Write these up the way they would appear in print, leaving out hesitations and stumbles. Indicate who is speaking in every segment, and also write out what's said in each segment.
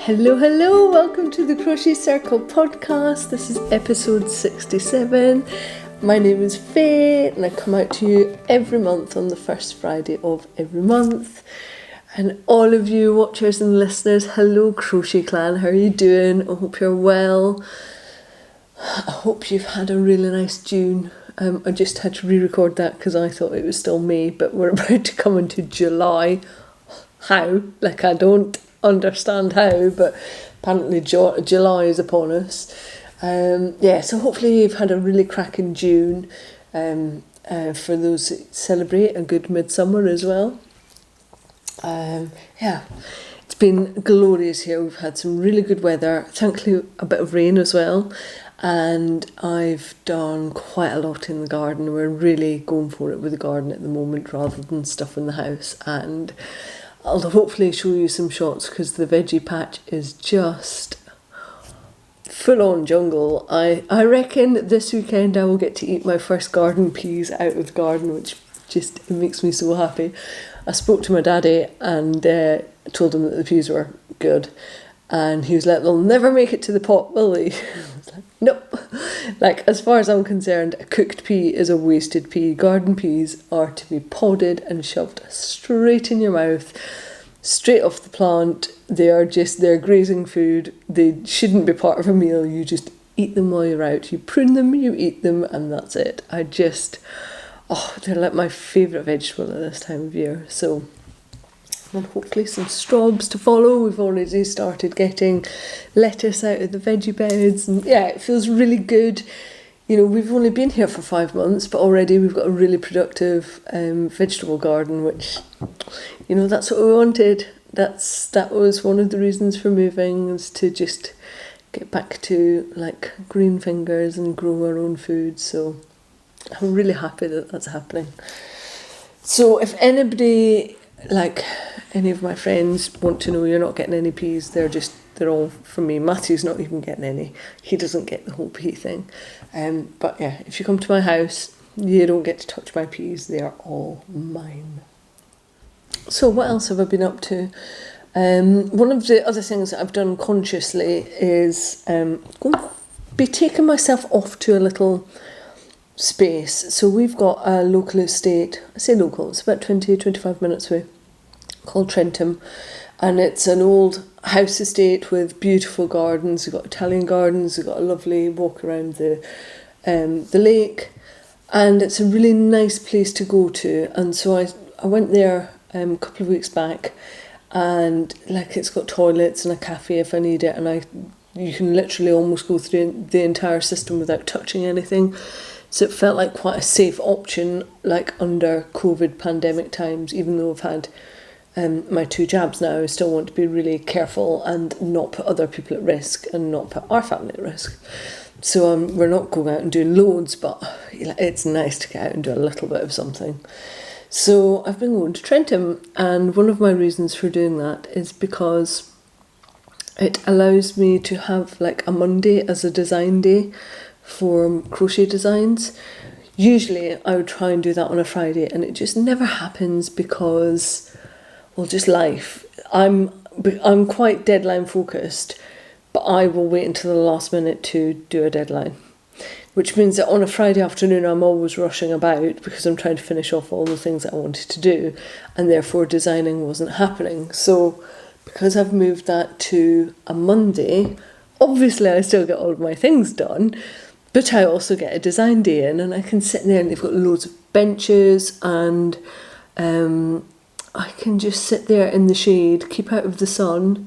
Speaker 1: Hello, welcome to the Crochet Circle podcast. This is episode 67. My name is Faye and I come out to you every month on the first Friday of every month. And all of you watchers and listeners, hello Crochet Clan, how are you doing? I hope you're well. I hope you've had a really nice June. I just had to re-record that because I thought it was still May, but we're about to come into July. How? Like, I don't understand how, but apparently July is upon us. So hopefully you've had a really cracking June. For those that celebrate, a good midsummer as well. It's been glorious here. We've had some really good weather, thankfully a bit of rain as well, and I've done quite a lot in the garden. We're really going for it with the garden at the moment rather than stuff in the house, and I'll hopefully show you some shots because the veggie patch is just full on jungle. I reckon this weekend I will get to eat my first garden peas out of the garden, which just makes me so happy. I spoke to my daddy and told him that the peas were good, and he was like, they'll never make it to the pot, will they? I was like, nope. Like, as far as I'm concerned, a cooked pea is a wasted pea. Garden peas are to be podded and shoved straight in your mouth, straight off the plant. They're grazing food. They shouldn't be part of a meal. You just eat them while you're out. You prune them, you eat them, and that's it. They're like my favourite vegetable at this time of year. So, and hopefully some straws to follow. We've already started getting lettuce out of the veggie beds, and it feels really good. You know, we've only been here for 5 months, but already we've got a really productive vegetable garden, which, you know, that's what we wanted. That was one of the reasons for moving, was to just get back to like green fingers and grow our own food. So I'm really happy that that's happening. So if anybody, like any of my friends, want to know you're not getting any peas, they're all from me. Matthew's not even getting any. He doesn't get the whole pea thing. But yeah, if you come to my house, you don't get to touch my peas. They are all mine. So what else have I been up to? One of the other things that I've done consciously is be taking myself off to a little space. So we've got a local estate. I say local, it's about 20-25 minutes away, called Trentham, and it's an old house estate with beautiful gardens. We've got Italian gardens, we've got a lovely walk around the lake, and it's a really nice place to go to. And so I went there a couple of weeks back, and like, it's got toilets and a cafe if I need it, and you can literally almost go through the entire system without touching anything. So it felt like quite a safe option, like under COVID pandemic times. Even though I've had my 2 jabs now, I still want to be really careful and not put other people at risk and not put our family at risk. So we're not going out and doing loads, but it's nice to get out and do a little bit of something. So I've been going to Trentham, and one of my reasons for doing that is because it allows me to have like a Monday as a design day for crochet designs. Usually I would try and do that on a Friday, and it just never happens because, well, just life. I'm quite deadline focused, but I will wait until the last minute to do a deadline, which means that on a Friday afternoon I'm always rushing about because I'm trying to finish off all the things that I wanted to do, and therefore designing wasn't happening. So because I've moved that to a Monday, obviously I still get all of my things done, but I also get a design day in, and I can sit there, and they've got loads of benches, and I can just sit there in the shade, keep out of the sun,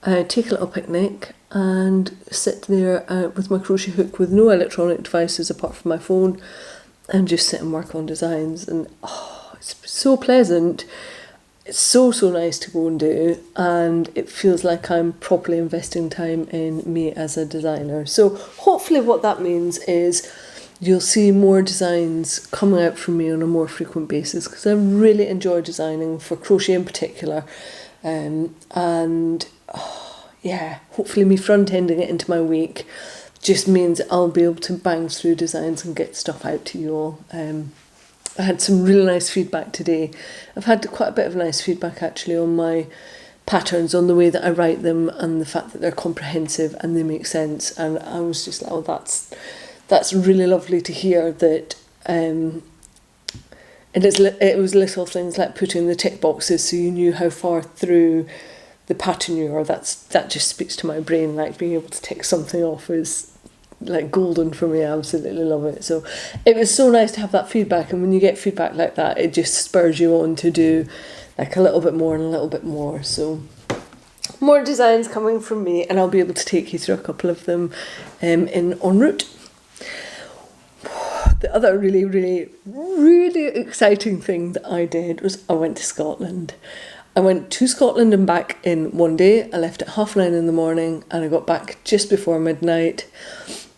Speaker 1: take a little picnic, and sit there with my crochet hook with no electronic devices apart from my phone, and just sit and work on designs. And it's so pleasant. It's so nice to go and do, and it feels like I'm properly investing time in me as a designer. So hopefully what that means is you'll see more designs coming out from me on a more frequent basis, because I really enjoy designing for crochet in particular. Hopefully me front-ending it into my week just means I'll be able to bang through designs and get stuff out to you all. I had some really nice feedback today. I've had quite a bit of nice feedback actually on my patterns on the way that I write them, and the fact that they're comprehensive and they make sense. And I was just like, oh, that's really lovely to hear that. It was little things like putting the tick boxes so you knew how far through the pattern you are. That just speaks to my brain. Like, being able to tick something off is like golden for me. I absolutely love it. So it was so nice to have that feedback, and when you get feedback like that, it just spurs you on to do like a little bit more and a little bit more. So more designs coming from me, and I'll be able to take you through a couple of them in en route. The other really, really, really exciting thing that I did was I went to Scotland. I went to Scotland and back in one day. I left at 9:30 in the morning and I got back just before midnight.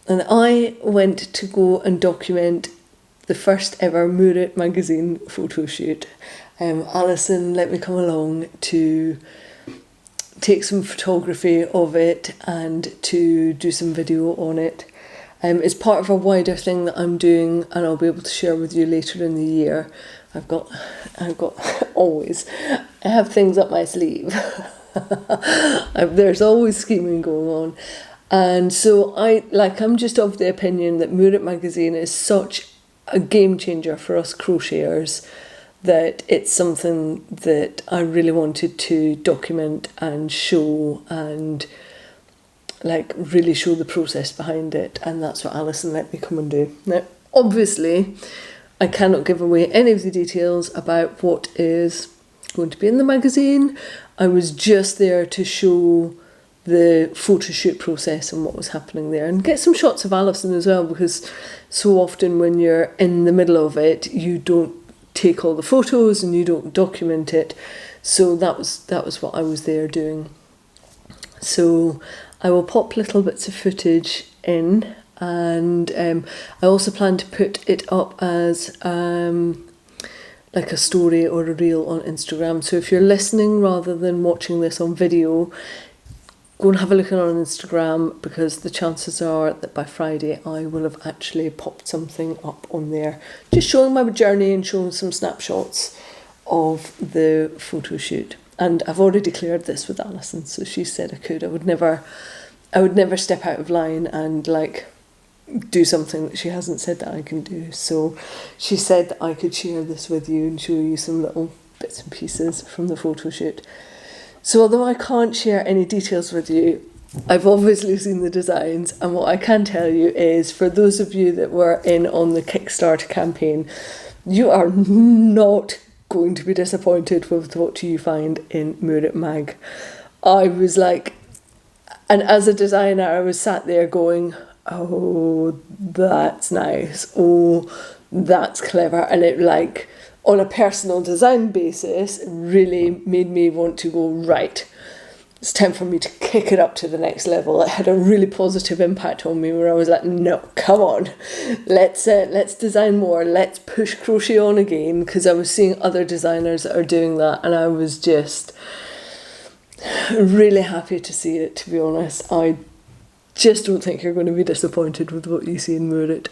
Speaker 1: And I went to go and document the first ever Murit magazine photo shoot. Alison let me come along to take some photography of it and to do some video on it. It's part of a wider thing that I'm doing, and I'll be able to share with you later in the year. I've got always, I have things up my sleeve. There's always scheming going on. And so I'm just of the opinion that Murit magazine is such a game changer for us crocheters that it's something that I really wanted to document and show, and like really show the process behind it. And that's what Alison let me come and do. Now, obviously, I cannot give away any of the details about what is going to be in the magazine. I was just there to show the photo shoot process and what was happening there, and get some shots of Alison as well, because so often when you're in the middle of it, you don't take all the photos and you don't document it. So that was what I was there doing. So I will pop little bits of footage in, and I also plan to put it up as like a story or a reel on Instagram. So if you're listening rather than watching this on video, go and have a look on Instagram, because the chances are that by Friday I will have actually popped something up on there, just showing my journey and showing some snapshots of the photo shoot. And I've already declared this with Alison, so she said I could. I would never step out of line and like do something that she hasn't said that I can do. So she said that I could share this with you and show you some little bits and pieces from the photo shoot. So although I can't share any details with you, I've obviously seen the designs, and what I can tell you is, for those of you that were in on the Kickstarter campaign, you are not going to be disappointed with what you find in Murit Mag. I was like, and as a designer, I was sat there going, oh, that's nice, oh, that's clever, and it, like, on a personal design basis, really made me want to go, right, it's time for me to kick it up to the next level. It had a really positive impact on me, where I was like, no, come on, let's design more, let's push crochet on again, because I was seeing other designers that are doing that, and I was just really happy to see it, to be honest. I just don't think you're going to be disappointed with what you see in Murit.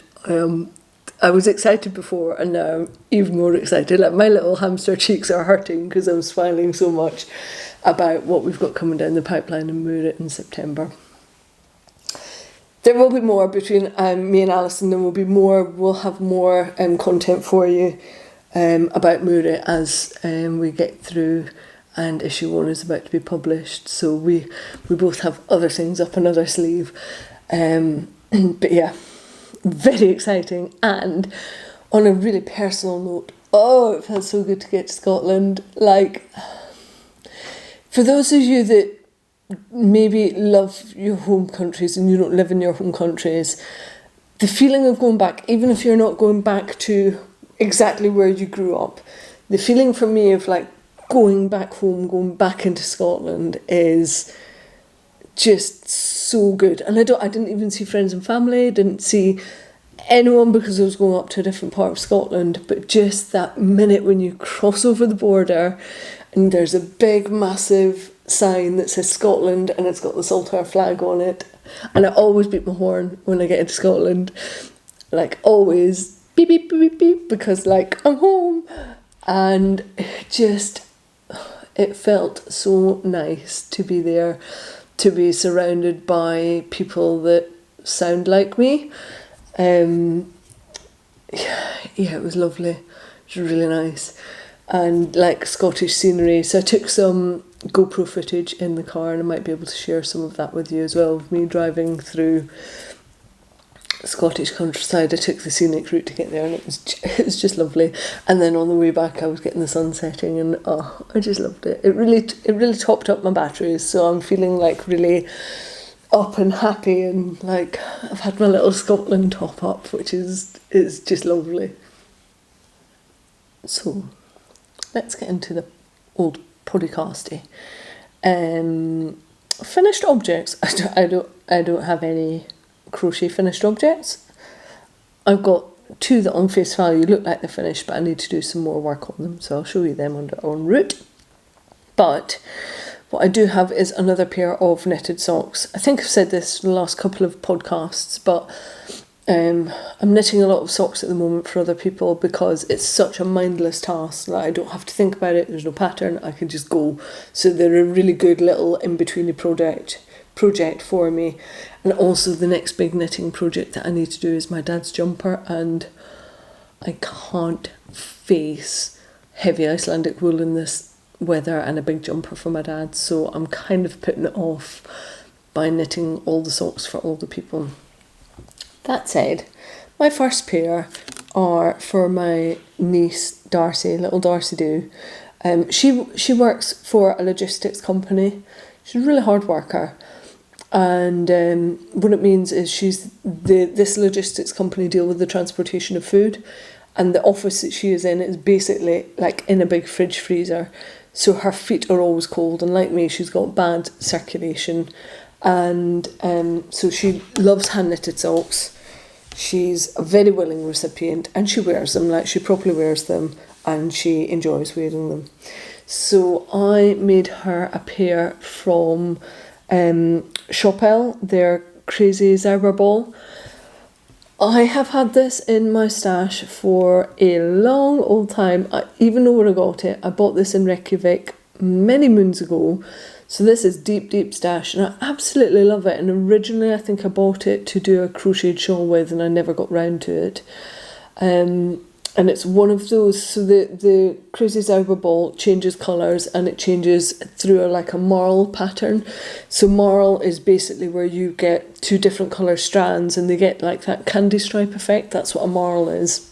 Speaker 1: I was excited before, and now I'm even more excited. Like, my little hamster cheeks are hurting because I'm smiling so much about what we've got coming down the pipeline in Murit in September. There will be more between me and Alison. There will be more. We'll have more content for you about Murit as we get through, and issue 1 is about to be published. So we both have other things up another sleeve. But yeah, very exciting. And on a really personal note, oh, it felt so good to get to Scotland. Like, for those of you that maybe love your home countries and you don't live in your home countries, the feeling of going back, even if you're not going back to exactly where you grew up, the feeling for me of like going back home, going back into Scotland is just so good. And I didn't even see friends and family, didn't see anyone because I was going up to a different part of Scotland, but just that minute when you cross over the border and there's a big massive sign that says Scotland and it's got the Saltire flag on it, and I always beat my horn when I get into Scotland, like always beep beep beep beep, because like I'm home. And just it felt so nice to be there, to be surrounded by people that sound like me. Yeah, it was lovely. It was really nice. And like Scottish scenery. So I took some GoPro footage in the car, and I might be able to share some of that with you as well, of me driving through Scottish countryside. I took the scenic route to get there, and it was just lovely. And then on the way back I was getting the sun setting, and I just loved it. It really topped up my batteries, so I'm feeling like really up and happy, and like I've had my little Scotland top up, which is just lovely. So let's get into the old podcasty. Finished objects. I don't have any crochet finished objects. I've got two that on face value look like they're finished, but I need to do some more work on them, so I'll show you them en route. But what I do have is another pair of knitted socks. I think I've said this in the last couple of podcasts, but I'm knitting a lot of socks at the moment for other people because it's such a mindless task that I don't have to think about it. There's no pattern, I can just go. So they're a really good little in-between project for me. And also the next big knitting project that I need to do is my dad's jumper, and I can't face heavy Icelandic wool in this weather and a big jumper for my dad, so I'm kind of putting it off by knitting all the socks for all the people. That said, my first pair are for my niece Darcy, little Darcy Doo. She works for a logistics company. She's a really hard worker. And what it means is this logistics company deal with the transportation of food, and the office that she is in is basically like in a big fridge freezer, so her feet are always cold, and like me, she's got bad circulation, and so she loves hand knitted socks. She's a very willing recipient, and she wears them, like she properly wears them, and she enjoys wearing them. So I made her a pair from Chopel, their Crazy Zauber Ball. I have had this in my stash for a long old time. I even know where I got it. I bought this in Reykjavik many moons ago. So this is deep stash, and I absolutely love it. And originally I think I bought it to do a crocheted shawl with, and I never got round to it. And it's one of those, so the Crazy Zauber Ball changes colours, and it changes through like a marl pattern. So marl is basically where you get two different colour strands, and they get like that candy stripe effect. That's what a marl is.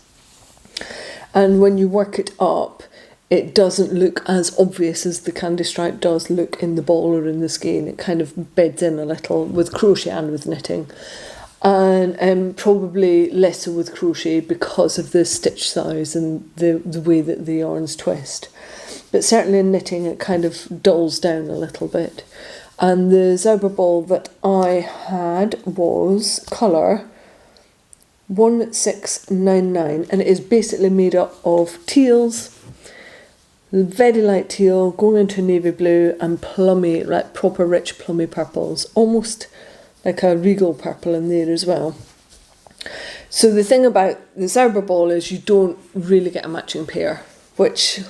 Speaker 1: And when you work it up, it doesn't look as obvious as the candy stripe does look in the ball or in the skein. It kind of beds in a little with crochet and with knitting. And probably lesser with crochet because of the stitch size and the way that the yarns twist. But certainly in knitting it kind of dulls down a little bit. And the Zauber Ball that I had was colour 1699, and it is basically made up of teals, very light teal going into navy blue, and plummy, like proper rich plummy purples, almost like a regal purple in there as well. So the thing about the Zauber Ball is you don't really get a matching pair, which,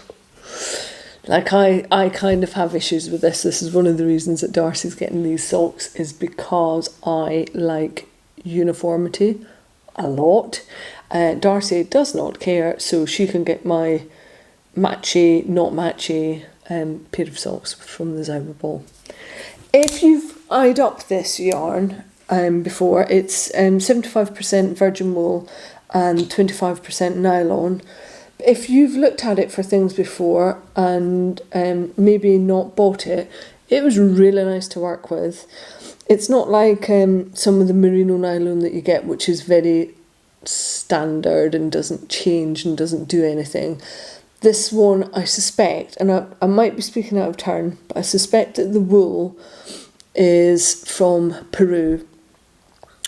Speaker 1: like I kind of have issues with this. This is one of the reasons that Darcy's getting these socks, is because I like uniformity a lot. Darcy does not care, so she can get my matchy, not matchy pair of socks from the Zauber Ball. If you've eyed up this yarn before, it's 75% virgin wool and 25% nylon. If you've looked at it for things before and maybe not bought it, it was really nice to work with. It's not like some of the merino nylon that you get, which is very standard and doesn't change and doesn't do anything. This one, I suspect, and I might be speaking out of turn, but I suspect that the wool is from Peru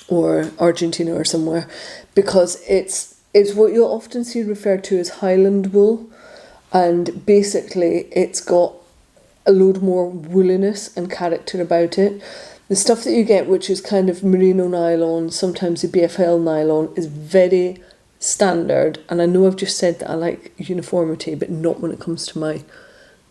Speaker 1: or Argentina or somewhere, because it's what you'll often see referred to as Highland wool, and basically it's got a load more wooliness and character about it. The stuff that you get, which is kind of merino nylon, sometimes the BFL nylon, is very standard, and I know I've just said that I like uniformity, but not when it comes to my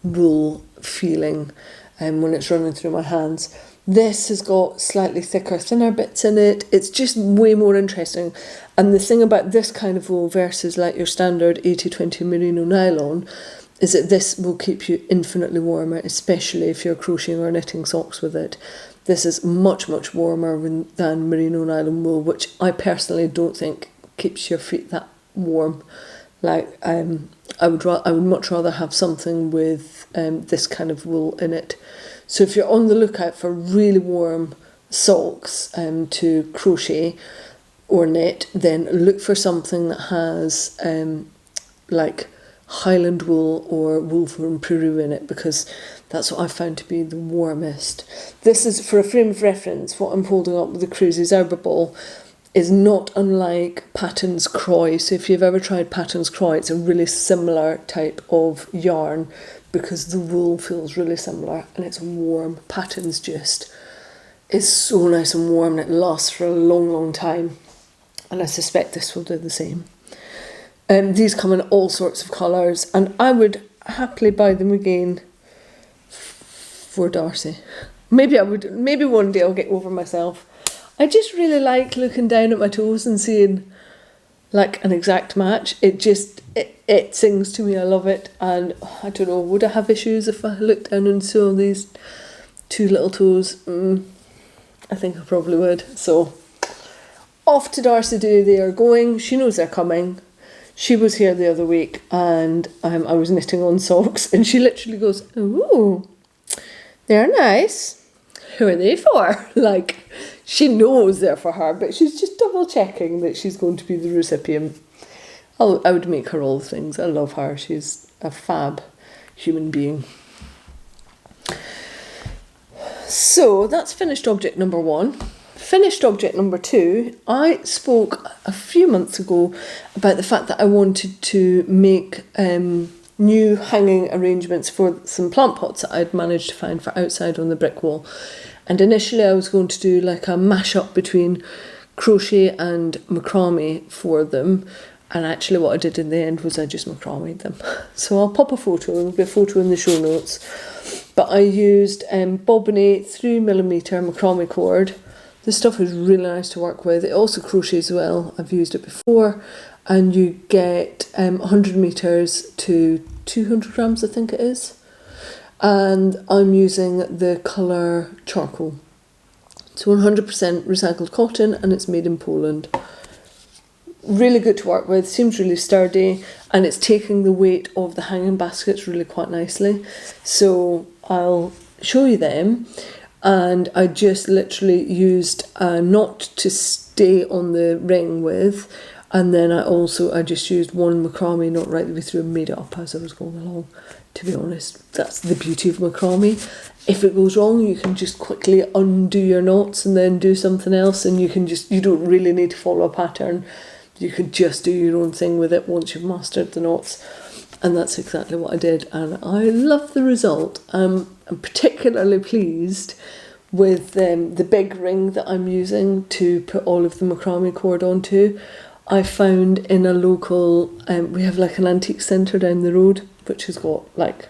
Speaker 1: wool feeling when it's running through my hands. This has got slightly thicker, thinner bits in it. It's just way more interesting. And the thing about this kind of wool versus like your standard 80-20 merino nylon is that this will keep you infinitely warmer, especially if you're crocheting or knitting socks with it. This is much, much warmer than merino nylon wool, which I personally don't think keeps your feet that warm. Like, I would much rather have something with this kind of wool in it. So if you're on the lookout for really warm socks to crochet or knit, then look for something that has like Highland wool or wool from Peru in it, because that's what I found to be the warmest. This is, for a frame of reference, what I'm holding up with the Crazy Zerba ball is not unlike Patton's Croy. So if you've ever tried Patton's Croy, it's a really similar type of yarn because the wool feels really similar and it's warm. Patton's just is so nice and warm and it lasts for a long, long time. And I suspect this will do the same. These come in all sorts of colours and I would happily buy them again for Darcy. Maybe one day I'll get over myself. I just really like looking down at my toes and seeing like an exact match. It sings to me. I love it. And I don't know, would I have issues if I looked down and saw these two little toes? I think I probably would. So off to Darcy Do. They are going. She knows they're coming. She was here the other week and I was knitting on socks and she literally goes, "Ooh, they're nice. Who are they for?" Like, she knows they're for her, but she's just double checking that she's going to be the recipient. I would make her all the things. I love her. She's a fab human being. So that's finished object number 1. Finished object number 2, I spoke a few months ago about the fact that I wanted to make new hanging arrangements for some plant pots that I'd managed to find for outside on the brick wall. And initially I was going to do like a mash-up between crochet and macrame for them. And actually what I did in the end was I just macrameed them. So I'll pop a photo, there'll be a photo in the show notes. But I used Bobini 3mm macrame cord. This stuff is really nice to work with. It also crochets well. I've used it before. And you get 100 metres to 200 grams, I think it is. And I'm using the colour charcoal. It's 100% recycled cotton and it's made in Poland. Really good to work with, seems really sturdy, and it's taking the weight of the hanging baskets really quite nicely. So I'll show you them. And I just literally used a knot to stay on the ring with. And then I just used one macrame knot right the way through and made it up as I was going along. To be honest, that's the beauty of macrame. If it goes wrong, you can just quickly undo your knots and then do something else, and you don't really need to follow a pattern. You can just do your own thing with it once you've mastered the knots. And that's exactly what I did, and I love the result. I'm particularly pleased with the big ring that I'm using to put all of the macrame cord onto. I found in a local, we have like an antique centre down the road, which has got like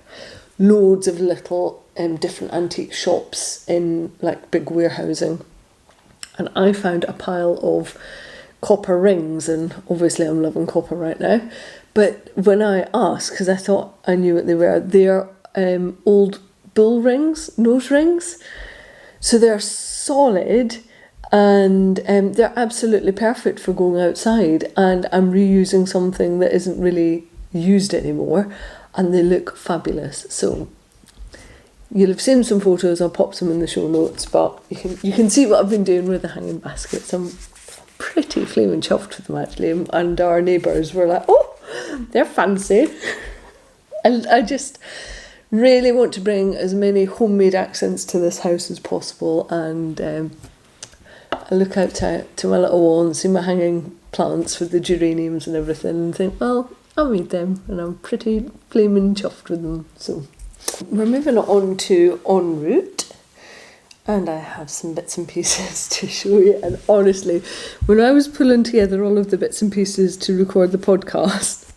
Speaker 1: loads of little different antique shops in like big warehousing. And I found a pile of copper rings, and obviously I'm loving copper right now. But when I asked, because I thought I knew what they were, they're old bull rings, nose rings. So they're solid and they're absolutely perfect for going outside. And I'm reusing something that isn't really used anymore, and they look fabulous. So you'll have seen some photos, I'll pop some in the show notes, but you can see what I've been doing with the hanging baskets. I'm pretty flaming chuffed with them actually, and our neighbours were like, "Oh, they're fancy." And I just really want to bring as many homemade accents to this house as possible, and I look out to my little wall and see my hanging plants with the geraniums and everything and think, well, I made them and I'm pretty flaming chuffed with them. So we're moving on to en route, and I have some bits and pieces to show you. And honestly, when I was pulling together all of the bits and pieces to record the podcast,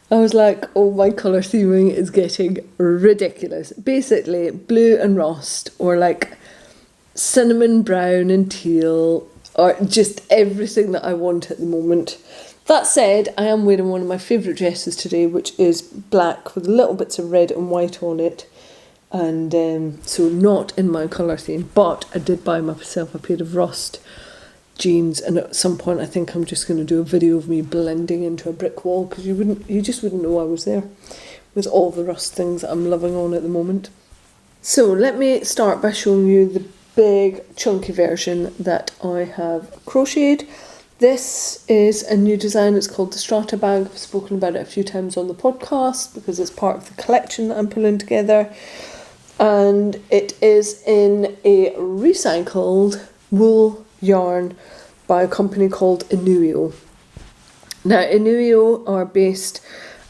Speaker 1: I was like, oh, my colour theming is getting ridiculous. Basically, blue and rust, or like cinnamon brown and teal, or just everything that I want at the moment. That said, I am wearing one of my favourite dresses today, which is black with little bits of red and white on it. And so not in my colour theme, but I did buy myself a pair of rust jeans, and at some point I think I'm just going to do a video of me blending into a brick wall, because you just wouldn't know I was there with all the rust things that I'm loving on at the moment. So let me start by showing you the big chunky version that I have crocheted. This is a new design. It's called the Strata bag. I've spoken about it a few times on the podcast because it's part of the collection that I'm pulling together, and it is in a recycled wool yarn by a company called Inuio. Now, Inuio are based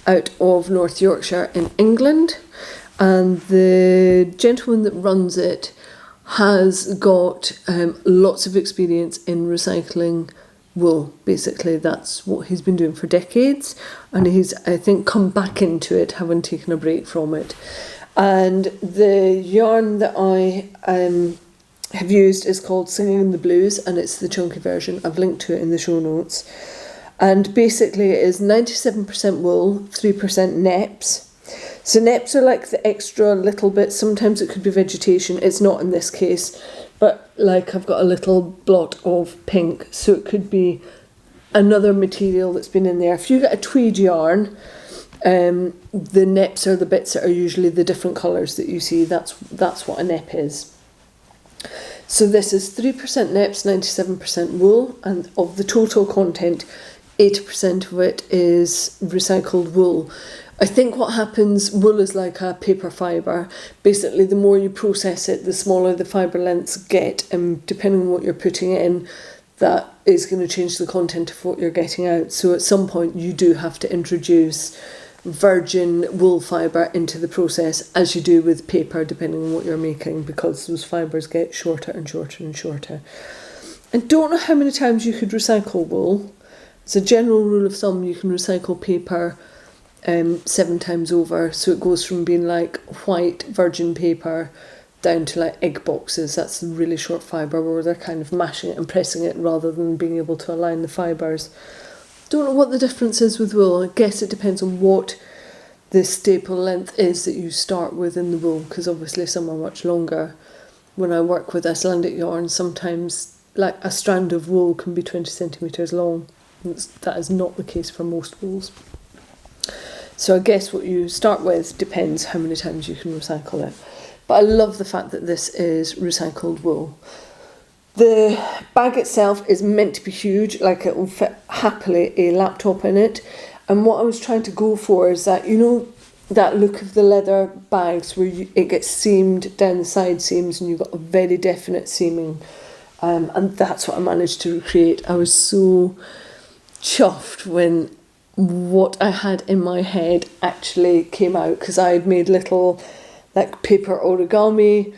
Speaker 1: out of North Yorkshire in England, and the gentleman that runs it has got lots of experience in recycling wool. Basically, that's what he's been doing for decades, and he's, I think, come back into it, having taken a break from it. And the yarn that I have used is called Singing in the Blues, and it's the chunky version. I've linked to it in the show notes. And basically it is 97% wool, 3% neps. So neps are like the extra little bit. Sometimes it could be vegetation. It's not in this case, but like I've got a little blot of pink, so it could be another material that's been in there. If you get a tweed yarn, the neps are the bits that are usually the different colours that you see. That's what a nep is. So this is 3% neps, 97% wool, and of the total content, 80% of it is recycled wool. I think what happens, wool is like a paper fibre. Basically, the more you process it, the smaller the fibre lengths get, and depending on what you're putting in, that is going to change the content of what you're getting out. So at some point, you do have to introduce virgin wool fibre into the process, as you do with paper, depending on what you're making, because those fibres get shorter and shorter and shorter. I don't know how many times you could recycle wool. As a general rule of thumb, you can recycle paper 7 times over, so it goes from being like white virgin paper down to like egg boxes. That's the really short fibre where they're kind of mashing it and pressing it rather than being able to align the fibres. Don't know what the difference is with wool. I guess it depends on what the staple length is that you start with in the wool, because obviously some are much longer. When I work with Icelandic yarn, sometimes like a strand of wool can be 20 centimetres long. That is not the case for most wools. So I guess what you start with depends how many times you can recycle it. But I love the fact that this is recycled wool. The bag itself is meant to be huge, like it will fit happily a laptop in it. And what I was trying to go for is that, you know, that look of the leather bags where it gets seamed down the side seams and you've got a very definite seaming. And that's what I managed to recreate. I was so chuffed when what I had in my head actually came out, because I had made little like paper origami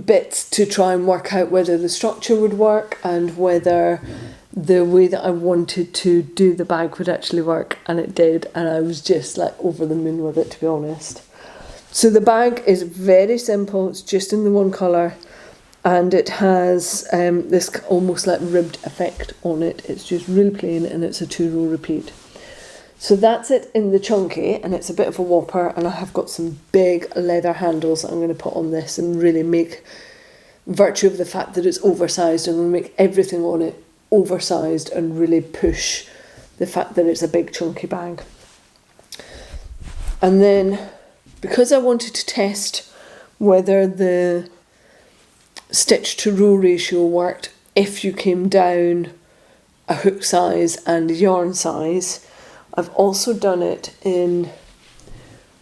Speaker 1: bits to try and work out whether the structure would work and whether the way that I wanted to do the bag would actually work, and it did, and I was just like over the moon with it, to be honest. So the bag is very simple. It's just in the one colour, and it has this almost like ribbed effect on it. It's just really plain, and it's a 2-row repeat. So that's it in the chunky, and it's a bit of a whopper, and I have got some big leather handles that I'm going to put on this and really make virtue of the fact that it's oversized, and I'm going to make everything on it oversized and really push the fact that it's a big chunky bag. And then, because I wanted to test whether the stitch to row ratio worked if you came down a hook size and yarn size, I've also done it in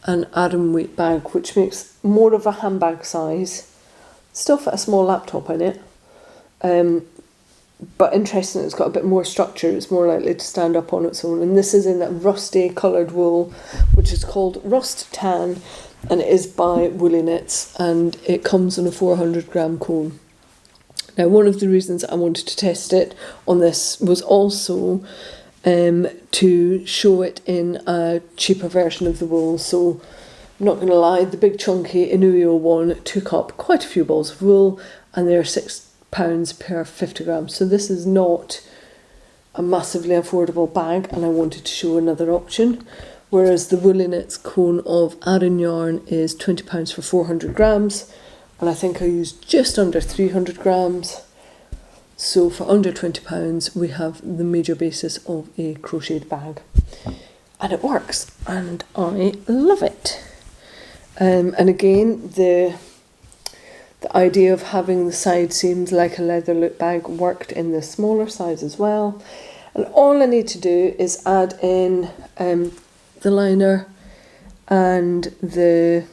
Speaker 1: an Aran weight bag, which makes more of a handbag size. Still fit a small laptop in it, but interesting, it's got a bit more structure. It's more likely to stand up on its own. And this is in that rusty coloured wool, which is called Rust Tan, and it is by Woolly Knits, and it comes in a 400 gram cone. Now, one of the reasons I wanted to test it on this was also to show it in a cheaper version of the wool. So I'm not going to lie, the big chunky Inuio one took up quite a few balls of wool, and they're £6 per 50 grams. So this is not a massively affordable bag, and I wanted to show another option. Whereas the Woolly Knits cone of Aran yarn is £20 for 400 grams, and I think I used just under 300 grams. So for under £20 we have the major basis of a crocheted bag, and it works, and I love it. And again, the idea of having the side seams like a leather loop bag worked in the smaller size as well. And all I need to do is add in the liner and the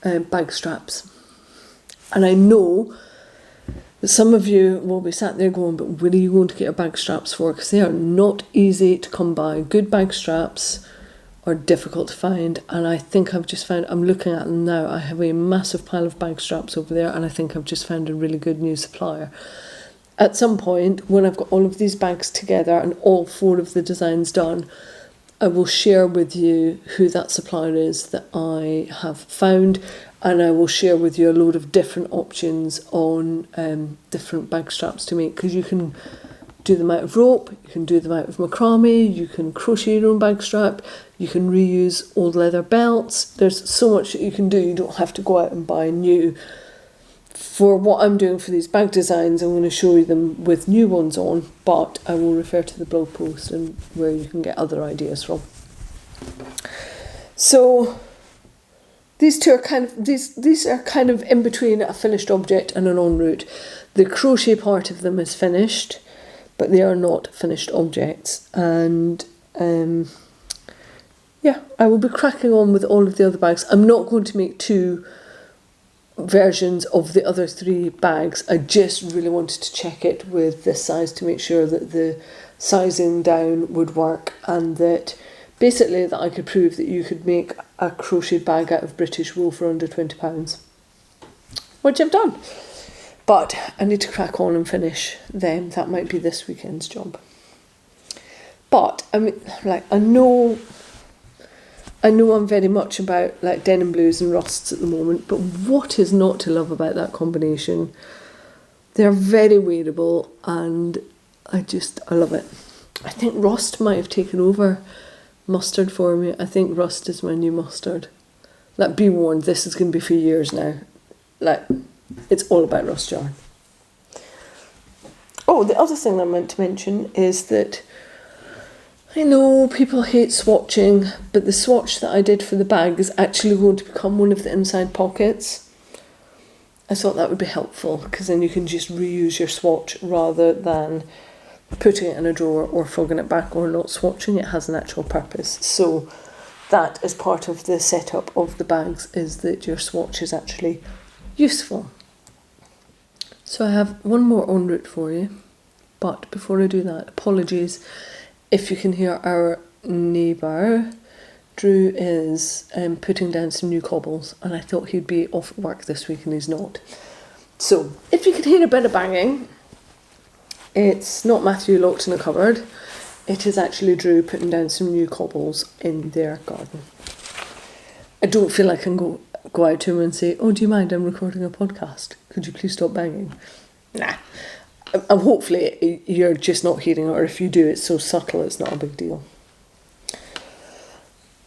Speaker 1: bag straps. And I know that some of you will be sat there going, but where are you going to get your bag straps for? Because they are not easy to come by. Good bag straps are difficult to find, and I think I've just found, I'm looking at them now, I have a massive pile of bag straps over there, and I think I've just found a really good new supplier. At some point, when I've got all of these bags together and all 4 of the designs done, I will share with you who that supplier is that I have found, and I will share with you a load of different options on different bag straps to make, because you can do them out of rope, you can do them out of macrame, you can crochet your own bag strap, you can reuse old leather belts. There's so much that you can do. You don't have to go out and buy new. For what I'm doing for these bag designs, I'm going to show you them with new ones on, but I will refer to the blog post and where you can get other ideas from. So these two are these are kind of in between a finished object and an en route. The crochet part of them is finished, but they are not finished objects. And yeah, I will be cracking on with all of the other bags. I'm not going to make 2 versions of the other 3 bags. I just really wanted to check it with this size to make sure that the sizing down would work, and that basically that I could prove that you could make a crocheted bag out of British wool for under £20, which I've done. But I need to crack on and finish them. That might be this weekend's job. But I mean, like, I know I'm very much about like denim blues and rusts at the moment, but what is not to love about that combination? They're very wearable, and I love it. I think rust might have taken over mustard for me. I think rust is my new mustard. Like, be warned, this is going to be for years now. Like, it's all about rust yarn. Oh, the other thing I meant to mention is that I know people hate swatching, but the swatch that I did for the bag is actually going to become one of the inside pockets. I thought that would be helpful, because then you can just reuse your swatch rather than putting it in a drawer or fogging it back or not swatching. It has an actual purpose. So that is part of the setup of the bags, is that your swatch is actually useful. So I have one more en route for you, but before I do that, apologies if you can hear our neighbour. Drew is putting down some new cobbles, and I thought he'd be off at work this week and he's not. So if you could hear a bit of banging, it's not Matthew locked in a cupboard, it is actually Drew putting down some new cobbles in their garden. I don't feel I can go out to him and say, oh, do you mind, I'm recording a podcast, could you please stop banging? Nah. Hopefully you're just not hearing it, or if you do, it's so subtle it's not a big deal.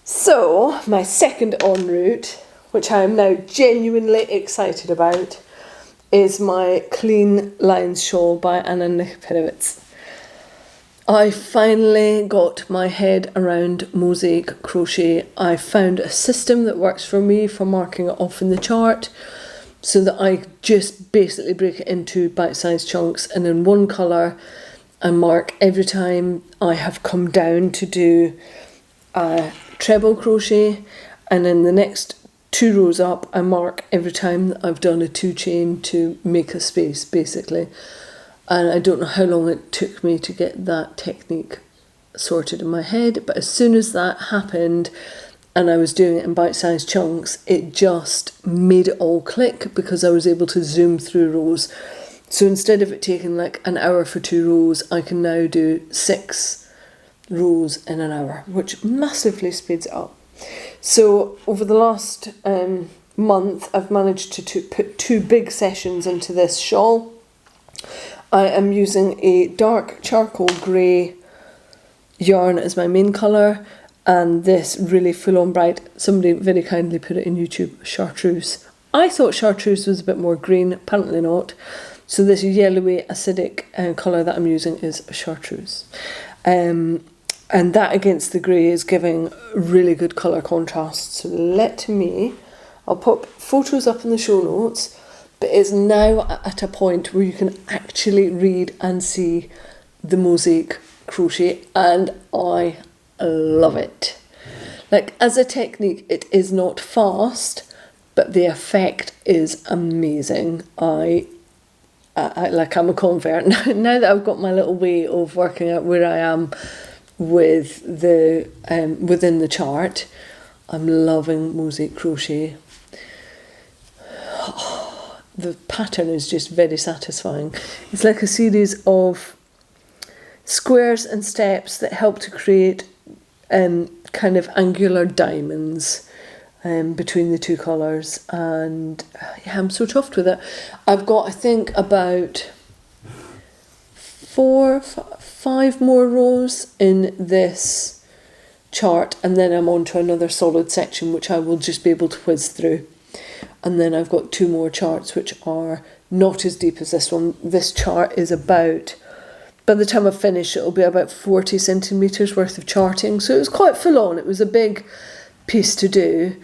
Speaker 1: So my second en route, which I am now genuinely excited about, is my Clean Lines shawl by Anna Nikipirovitz. I finally got my head around mosaic crochet. I found a system that works for me for marking it off in the chart, so that I just basically break it into bite-sized chunks, and in one colour I mark every time I have come down to do a treble crochet, and in the next 2 rows up I mark every time that I've done a 2 chain to make a space, basically. And I don't know how long it took me to get that technique sorted in my head, but as soon as that happened and I was doing it in bite-sized chunks, it just made it all click, because I was able to zoom through rows. So instead of it taking like an hour for 2 rows, I can now do 6 rows in an hour, which massively speeds it up. So over the last month, I've managed to put 2 big sessions into this shawl. I am using a dark charcoal grey yarn as my main colour, and this really full-on bright, somebody very kindly put it in YouTube, chartreuse. I thought chartreuse was a bit more green, apparently not. So this yellowy acidic colour that I'm using is chartreuse. And that against the grey is giving really good colour contrast. So I'll pop photos up in the show notes, but it's now at a point where you can actually read and see the mosaic crochet, and I love it. Like, as a technique, it is not fast, but the effect is amazing. I'm a convert now that I've got my little way of working out where I am with the within the chart. I'm loving mosaic crochet. The pattern is just very satisfying. It's like a series of squares and steps that help to create kind of angular diamonds between the 2 colours, and yeah, I'm so chuffed with it. I've got, I think, about 4-5 more rows in this chart, and then I'm on to another solid section which I will just be able to whiz through. And then I've got 2 more charts which are not as deep as this one. This chart is about, by the time I finish, it'll be about 40 centimetres worth of charting. So it was quite full on. It was a big piece to do,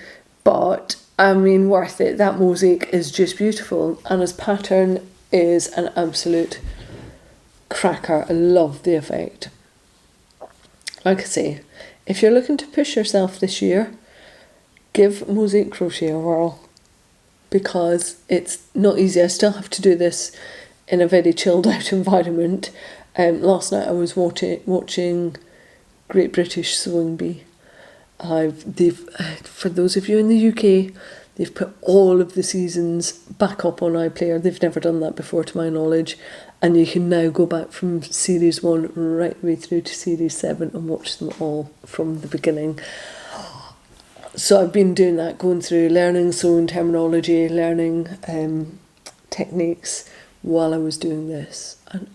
Speaker 1: but I mean, worth it. That mosaic is just beautiful. Anna's pattern is an absolute cracker. I love the effect. Like I say, if you're looking to push yourself this year, give mosaic crochet a whirl, because it's not easy. I still have to do this in a very chilled out environment. Last night I was watching Great British Sewing Bee. For those of you in the UK, they've put all of the seasons back up on iPlayer. They've never done that before, to my knowledge, and you can now go back from series 1 right the way through to series 7 and watch them all from the beginning. So I've been doing that, going through learning sewing terminology, learning techniques while I was doing this. And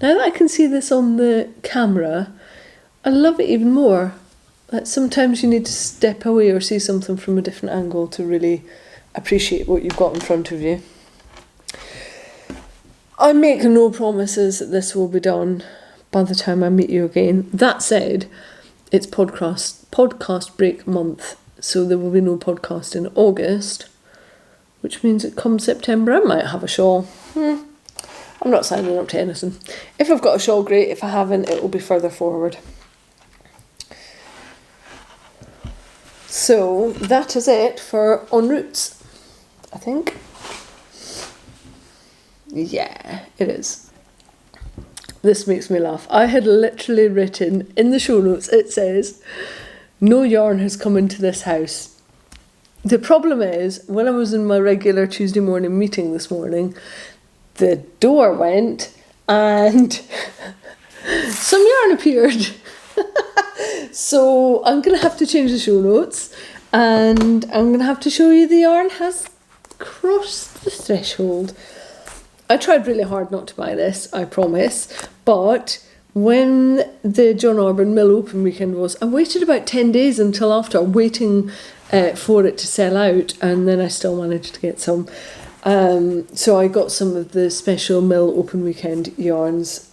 Speaker 1: now that I can see this on the camera, I love it even more. Like, sometimes you need to step away or see something from a different angle to really appreciate what you've got in front of you. I make no promises that this will be done by the time I meet you again. That said, it's podcast break month, so there will be no podcast in August, which means that come September I might have a shawl. I'm not signing up to anything. If I've got a shawl, great. If I haven't, it will be further forward. So that is it for En Routes, I think. Yeah, it is. This makes me laugh. I had literally written in the show notes, it says, "No yarn has come into this house." The problem is, when I was in my regular Tuesday morning meeting this morning, the door went and some yarn appeared. So I'm going to have to change the show notes, and I'm going to have to show you the yarn has crossed the threshold. I tried really hard not to buy this, I promise, but when the John Orban Mill Open weekend was, I waited about 10 days until after, waiting for it to sell out, and then I still managed to get some. So I got some of the special Mill Open weekend yarns.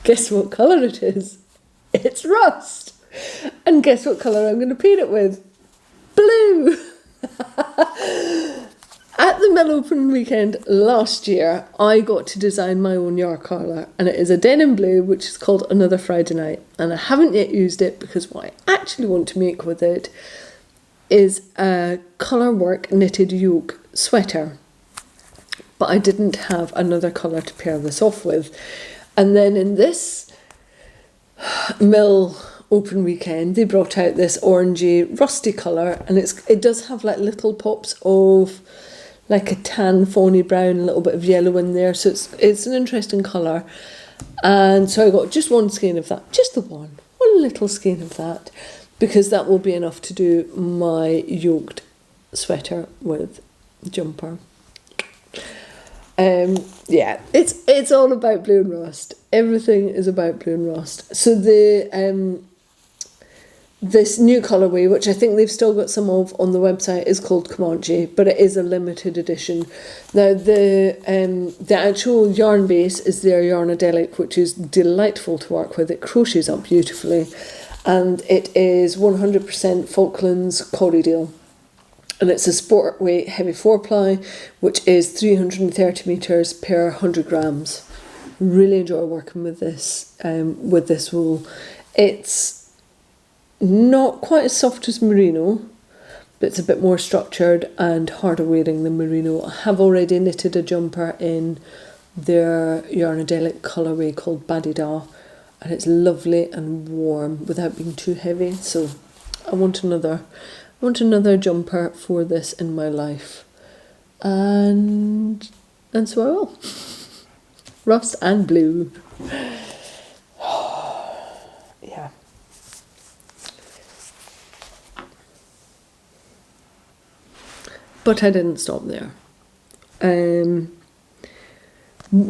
Speaker 1: Guess what colour it is? It's rust! And guess what colour I'm going to paint it with? Blue! At the Mill Open weekend last year, I got to design my own yarn colour, and it is a denim blue, which is called Another Friday Night. And I haven't yet used it, because what I actually want to make with it is a colour work knitted yoke sweater. But I didn't have another colour to pair this off with. And then in this Mill Open weekend, they brought out this orangey rusty colour, and it does have like little pops of like a tan fawny brown, a little bit of yellow in there, so it's an interesting colour. And so I got just one skein of that, just the one little skein of that, because that will be enough to do my yoked sweater with jumper. Yeah, it's all about blue and rust. Everything is about blue and rust. So this new colourway, which I think they've still got some of on the website, is called Comanche, but it is a limited edition. Now the actual yarn base is their Yarnadelic, which is delightful to work with. It crochets up beautifully, and it is 100% Falklands Corriedale. And it's a sport weight heavy 4-ply, which is 330 metres per 100 grams. Really enjoy working with this wool. It's not quite as soft as merino, but it's a bit more structured and harder wearing than merino. I have already knitted a jumper in their Yarnadelic colourway called Badida, and it's lovely and warm without being too heavy. So I want another jumper for this in my life, and so I will. Rust and blue. Yeah. But I didn't stop there.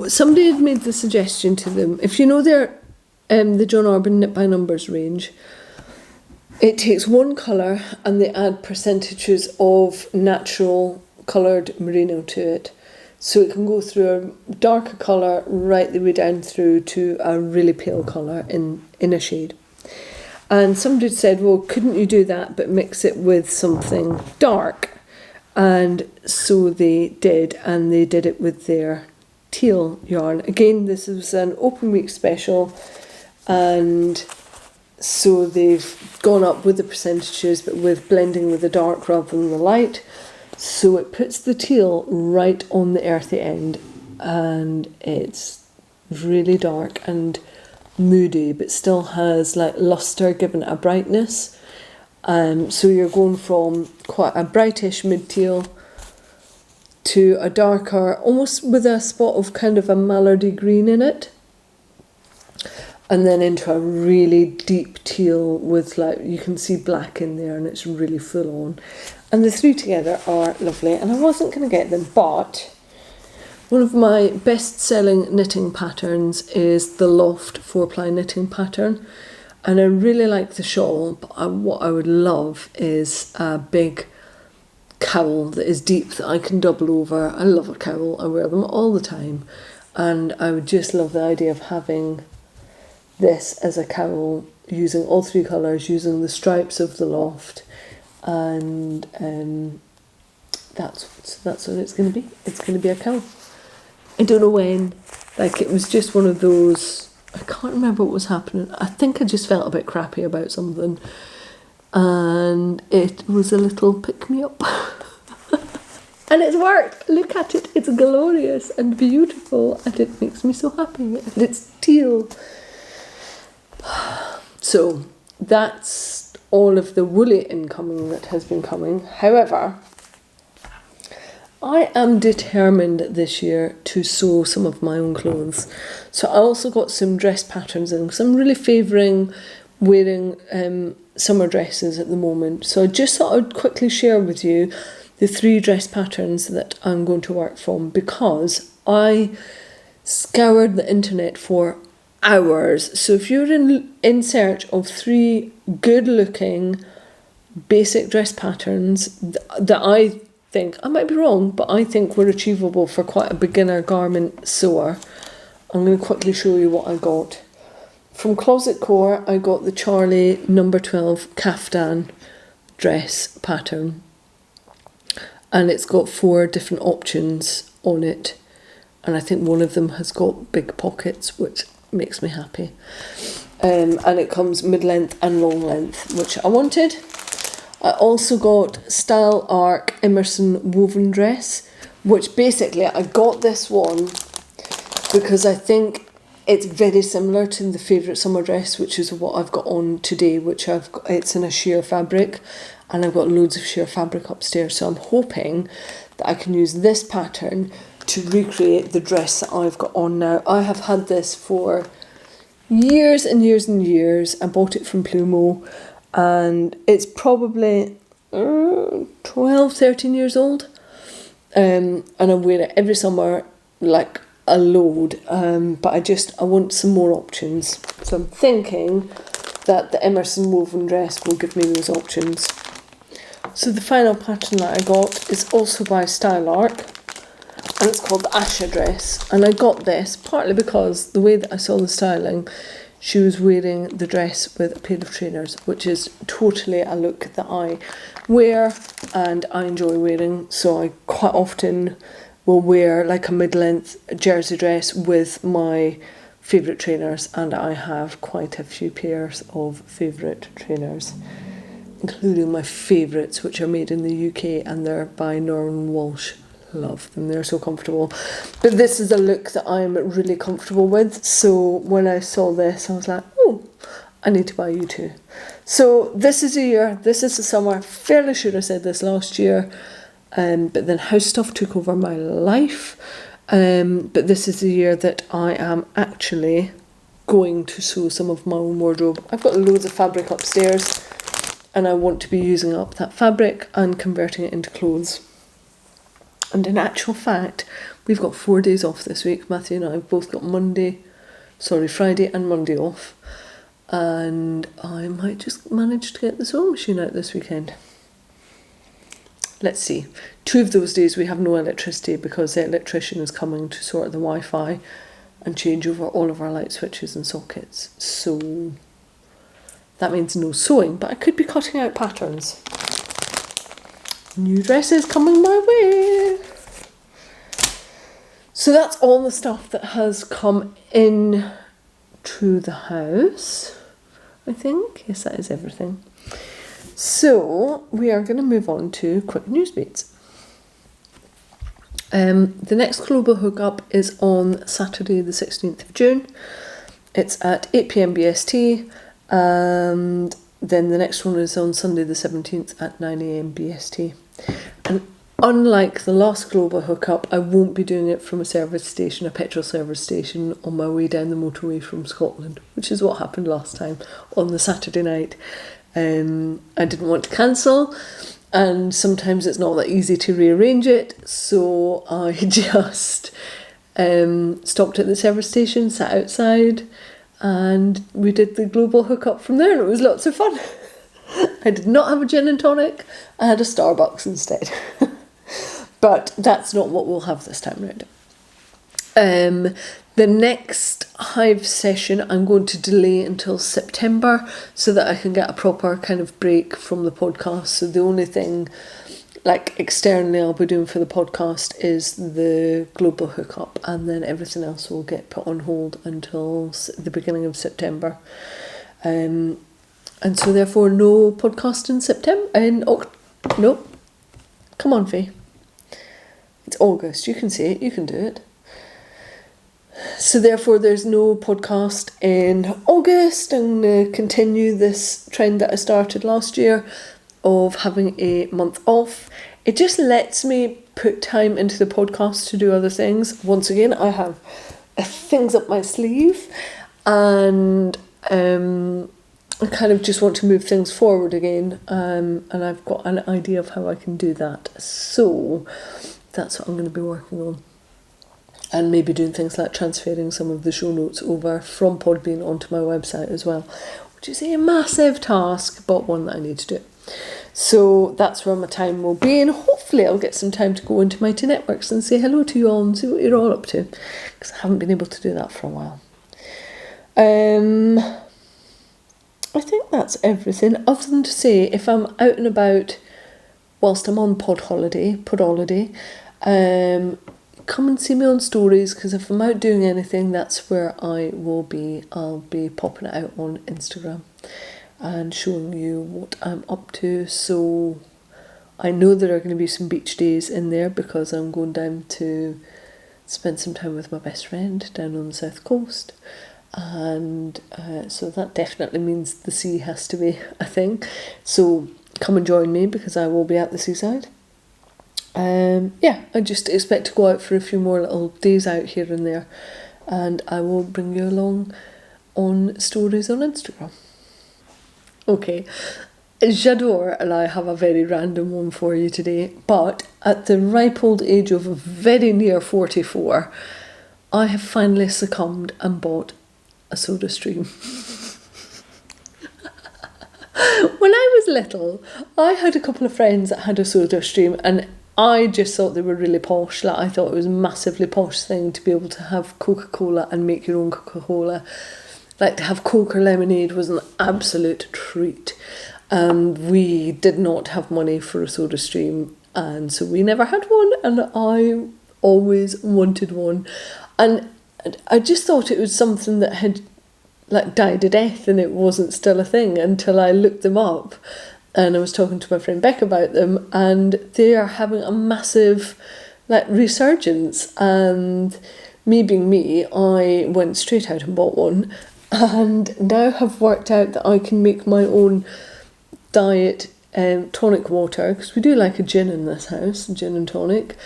Speaker 1: Somebody had made the suggestion to them, if you know their the John Arbon Knit by Numbers range, it takes one colour and they add percentages of natural coloured merino to it. So it can go through a darker colour right the way down through to a really pale colour in a shade. And somebody said, well, couldn't you do that but mix it with something dark? And so they did, and they did it with their teal yarn. Again, this was an open week special, and so they've gone up with the percentages, but with blending with the dark rather than the light. So it puts the teal right on the earthy end, and it's really dark and moody, but still has like lustre, given a brightness. So you're going from quite a brightish mid-teal to a darker, almost with a spot of kind of a mallardy green in it, and then into a really deep teal with, like, you can see black in there, and it's really full on. And the three together are lovely, and I wasn't going to get them, but one of my best-selling knitting patterns is the Loft 4-ply knitting pattern. And I really like the shawl, but what I would love is a big cowl that is deep that I can double over. I love a cowl, I wear them all the time. And I would just love the idea of having this as a cowl, using all three colours, using the stripes of the Loft. And that's what it's going to be. It's going to be a cowl. I don't know when. Like, it was just one of those... I can't remember what was happening. I think I just felt a bit crappy about something, and it was a little pick-me-up. And it's worked. Look at it. It's glorious and beautiful, and it makes me so happy. And it's teal. So that's all of the woolly incoming that has been coming. However, I am determined this year to sew some of my own clothes. So I also got some dress patterns in, because I'm really favouring wearing summer dresses at the moment. So I just thought I'd quickly share with you the 3 dress patterns that I'm going to work from, because I scoured the internet for hours. So if you're in search of 3 good looking basic dress patterns that I think, I might be wrong, but I think were achievable for quite a beginner garment sewer, I'm going to quickly show you what I got. From Closet Core, I got the Charlie number 12 caftan dress pattern, and it's got 4 different options on it, and I think one of them has got big pockets, which makes me happy. And it comes mid-length and long length, which I wanted. I also got Style Arc Emerson woven dress, which basically I got this one because I think it's very similar to the favourite summer dress, which is what I've got on today, which it's in a sheer fabric, and I've got loads of sheer fabric upstairs, so I'm hoping that I can use this pattern to recreate the dress that I've got on now. I have had this for years and years and years. I bought it from Plumo, and it's probably 12, 13 years old. And I wear it every summer, like a load. But I want some more options. So I'm thinking that the Emerson woven dress will give me those options. So the final pattern that I got is also by Style Arc, and it's called the Asha dress. And I got this partly because the way that I saw the styling, she was wearing the dress with a pair of trainers, which is totally a look that I wear and I enjoy wearing. So I quite often will wear like a mid-length jersey dress with my favourite trainers, and I have quite a few pairs of favourite trainers, including my favourites, which are made in the UK, and they're by Norman Walsh. Love them, they're so comfortable. But this is a look that I'm really comfortable with, so when I saw this I was like, oh, I need to buy you too. So this is a year, this is the summer. Fairly sure I said this last year, but then house stuff took over my life. But this is the year that I am actually going to sew some of my own wardrobe. I've got loads of fabric upstairs, and I want to be using up that fabric and converting it into clothes. And in actual fact, we've got 4 days off this week. Matthew and I have both got Friday and Monday off. And I might just manage to get the sewing machine out this weekend. Let's see. 2 of those days we have no electricity because the electrician is coming to sort the Wi-Fi and change over all of our light switches and sockets. So that means no sewing, but I could be cutting out patterns. New dresses coming my way. So that's all the stuff that has come in to the house, I think. Yes, that is everything. So we are going to move on to quick news beats. The next global hookup is on Saturday the 16th of June. It's at 8 p.m. BST, and then the next one is on Sunday the 17th at 9 a.m. BST. And unlike the last global hookup, I won't be doing it from a service station, a petrol service station, on my way down the motorway from Scotland, which is what happened last time on the Saturday night. I didn't want to cancel, and sometimes it's not that easy to rearrange it, so I just stopped at the service station, sat outside, and we did the global hookup from there, and it was lots of fun. I did not have a gin and tonic, I had a Starbucks instead. But that's not what we'll have this time round. The next Hive session I'm going to delay until September so that I can get a proper kind of break from the podcast. So the only thing, like externally, I'll be doing for the podcast is the global hookup, and then everything else will get put on hold until the beginning of September. And so therefore no podcast in September. No, come on, Faye. It's August, you can say it, you can do it. So therefore there's no podcast in August. I'm going to continue this trend that I started last year of having a month off. It just lets me put time into the podcast to do other things. Once again, I have things up my sleeve, and I kind of just want to move things forward again, and I've got an idea of how I can do that. So that's what I'm going to be working on. And maybe doing things like transferring some of the show notes over from Podbean onto my website as well, which is a massive task, but one that I need to do. So that's where my time will be, and hopefully I'll get some time to go into Mighty Networks and say hello to you all and see what you're all up to, because I haven't been able to do that for a while. I think that's everything, other than to say, if I'm out and about whilst I'm on pod holiday, come and see me on stories, because if I'm out doing anything, that's where I will be. I'll be popping it out on Instagram and showing you what I'm up to. So I know there are going to be some beach days in there because I'm going down to spend some time with my best friend down on the south coast, and so that definitely means the sea has to be a thing. So come and join me, because I will be at the seaside. I just expect to go out for a few more little days out here and there, and I will bring you along on stories on Instagram. Okay, J'adore and I have a very random one for you today, but at the ripe old age of very near 44, I have finally succumbed and bought a soda stream. When I was little, I had a couple of friends that had a soda stream, and I just thought they were really posh. Like, I thought it was a massively posh thing to be able to have Coca-Cola and make your own Coca-Cola. Like, to have Coke or lemonade was an absolute treat. And we did not have money for a soda stream, and so we never had one, and I always wanted one. And I just thought it was something that had like died a death and it wasn't still a thing until I looked them up, and I was talking to my friend Beck about them, and they are having a massive like resurgence. And me being me, I went straight out and bought one, and now have worked out that I can make my own diet tonic water, because we do like a gin in this house, gin and tonic,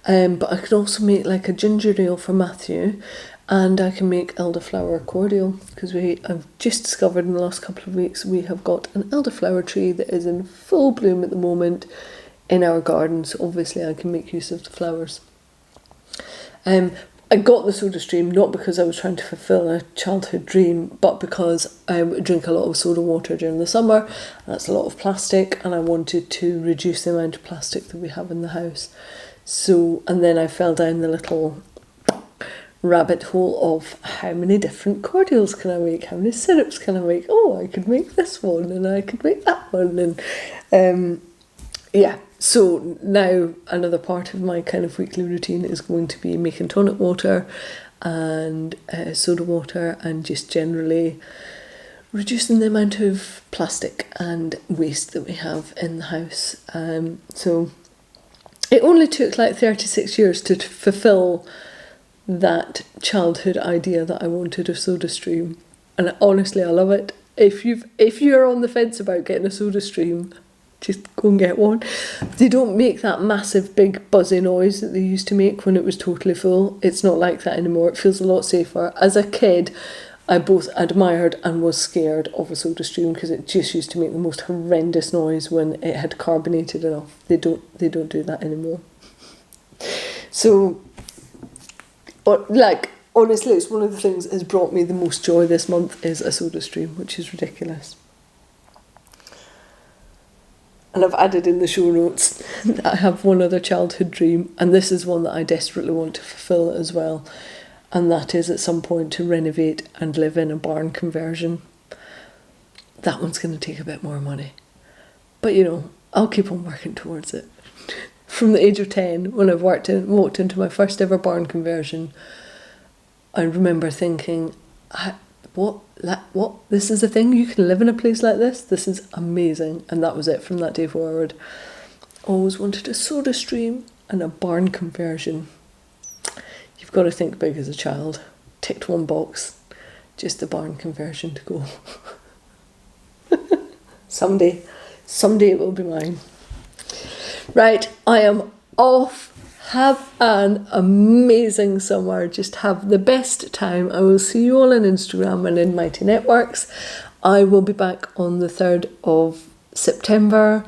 Speaker 1: but I can also make like a ginger ale for Matthew, and I can make elderflower cordial, because I've just discovered in the last couple of weeks we have got an elderflower tree that is in full bloom at the moment in our garden, so obviously I can make use of the flowers. I got the soda stream not because I was trying to fulfil a childhood dream, but because I drink a lot of soda water during the summer. That's a lot of plastic, and I wanted to reduce the amount of plastic that we have in the house. So, and then I fell down the little rabbit hole of how many different cordials can I make, how many syrups can I make. Oh, I could make this one and I could make that one, and yeah. So now another part of my kind of weekly routine is going to be making tonic water and soda water, and just generally reducing the amount of plastic and waste that we have in the house. So it only took like 36 years to fulfill that childhood idea that I wanted a soda stream, and honestly I love it. If you're on the fence about getting a soda stream, just go and get one. They don't make that massive big buzzy noise that they used to make when it was totally full. It's not like that anymore. It feels a lot safer. As a kid, I both admired and was scared of a soda stream, because it just used to make the most horrendous noise when it had carbonated enough. They don't do that anymore. So, but like, honestly, it's one of the things that has brought me the most joy this month is a soda stream, which is ridiculous. And I've added in the show notes that I have one other childhood dream, and this is one that I desperately want to fulfil as well, and that is at some point to renovate and live in a barn conversion. That one's going to take a bit more money, but you know, I'll keep on working towards it. From the age of 10, when I've walked into my first ever barn conversion, I remember thinking, what? This is a thing? You can live in a place like this? This is amazing. And that was it from that day forward. Always wanted a soda stream and a barn conversion. You've got to think big as a child. Ticked one box. Just the barn conversion to go. Someday it will be mine. Right, I am off. Have an amazing summer. Just have the best time. I will see you all on Instagram and in Mighty Networks. I will be back on the 3rd of September,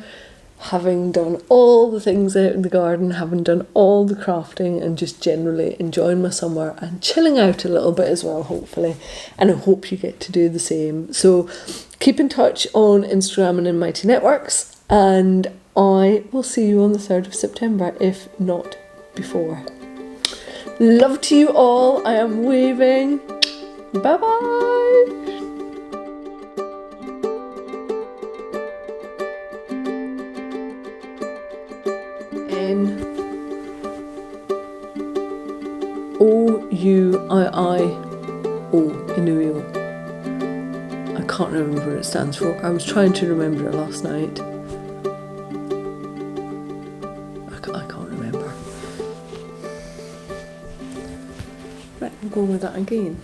Speaker 1: having done all the things out in the garden, having done all the crafting, and just generally enjoying my summer and chilling out a little bit as well, hopefully. And I hope you get to do the same. So keep in touch on Instagram and in Mighty Networks, and I will see you on the 3rd of September, if not before. Love to you all. I am waving. Bye bye. N-O-U-I-I-O, Inuio. I can't remember what it stands for. I was trying to remember it last night. I can't remember. Right, we'll go with that again.